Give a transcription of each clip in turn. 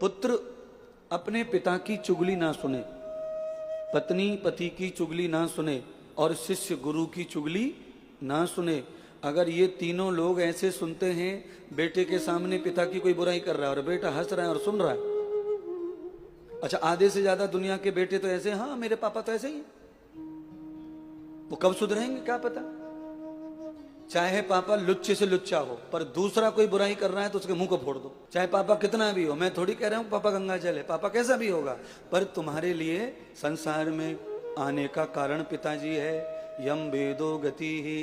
पुत्र अपने पिता की चुगली ना सुने, पत्नी पति की चुगली ना सुने और शिष्य गुरु की चुगली ना सुने। अगर ये तीनों लोग ऐसे सुनते हैं, बेटे के सामने पिता की कोई बुराई कर रहा है और बेटा हंस रहा है और सुन रहा है। अच्छा, आधे से ज्यादा दुनिया के बेटे तो ऐसे, हाँ मेरे पापा तो ऐसे ही, वो कब सुधरेंगे क्या पता। चाहे पापा लुच्चे से लुच्चा हो, पर दूसरा कोई बुराई कर रहा है तो उसके मुंह को फोड़ दो। चाहे पापा कितना भी हो, मैं थोड़ी कह रहा हूं पापा गंगा जल है, पापा कैसा भी होगा, पर तुम्हारे लिए संसार में आने का कारण पिताजी है। यम वेदो गति ही,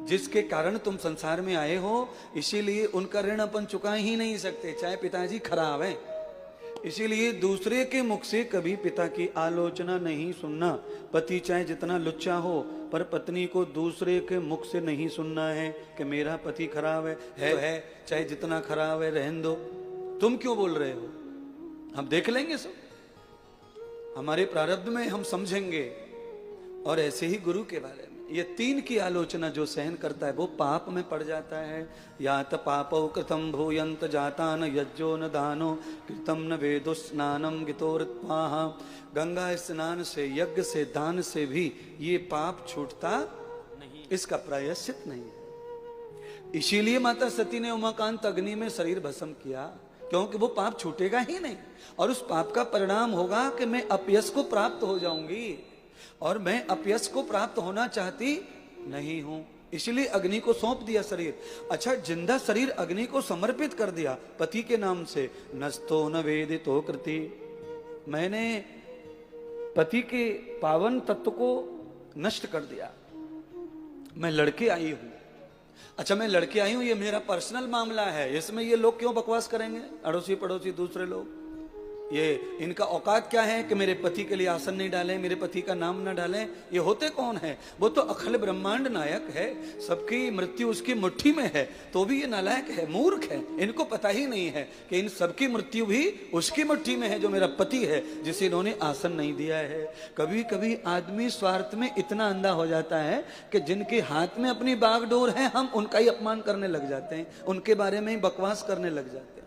जिसके कारण तुम संसार में आए हो, इसीलिए उनका ऋण अपन चुका ही नहीं सकते, चाहे पिताजी खराब है। इसीलिए दूसरे के मुख से कभी पिता की आलोचना नहीं सुनना। पति चाहे जितना लुच्चा हो, पर पत्नी को दूसरे के मुख से नहीं सुनना है कि मेरा पति खराब है, चाहे जितना खराब है रहने दो, तुम क्यों बोल रहे हो। हम देख लेंगे सब, हमारे प्रारब्ध में हम समझेंगे। और ऐसे ही गुरु के बारे में ये तीन की आलोचना जो सहन करता है वो पाप में पड़ जाता है। यात पापौ कृतम भूयंत जाता न यज्जो न दानो कृतम न वेदो स्नानम गितोर्त्वाह। गंगा स्नान से, यज्ञ से, दान से भी ये पाप छूटता नहीं, इसका प्रायश्चित नहीं है। इसीलिए माता सती ने उमाकांत अग्नि में शरीर भस्म किया, क्योंकि वो पाप छूटेगा ही नहीं और उस पाप का परिणाम होगा कि मैं अपयश को प्राप्त हो जाऊंगी, और मैं अपयश को प्राप्त होना चाहती नहीं हूं। इसलिए अग्नि को सौंप दिया शरीर। अच्छा, जिंदा शरीर अग्नि को समर्पित कर दिया पति के नाम से। नस्तो न वेदितो कृति, मैंने पति के पावन तत्व को नष्ट कर दिया। मैं लड़के आई हूं। अच्छा, मैं लड़के आई हूं, ये मेरा पर्सनल मामला है, इसमें ये लोग क्यों बकवास करेंगे, अड़ोसी पड़ोसी दूसरे लोग। ये इनका औकात क्या है कि मेरे पति के लिए आसन नहीं डालें, मेरे पति का नाम ना डालें। ये होते कौन है, वो तो अखिल ब्रह्मांड नायक है, सबकी मृत्यु उसकी मुट्ठी में है, तो भी ये नालायक है, मूर्ख है। इनको पता ही नहीं है कि इन सबकी मृत्यु भी उसकी मुट्ठी में है जो मेरा पति है, जिसे इन्होंने आसन नहीं दिया है। कभी कभी आदमी स्वार्थ में इतना अंधा हो जाता है कि जिनके हाथ में अपनी बागडोर है हम उनका ही अपमान करने लग जाते हैं, उनके बारे में ही बकवास करने लग जाते हैं।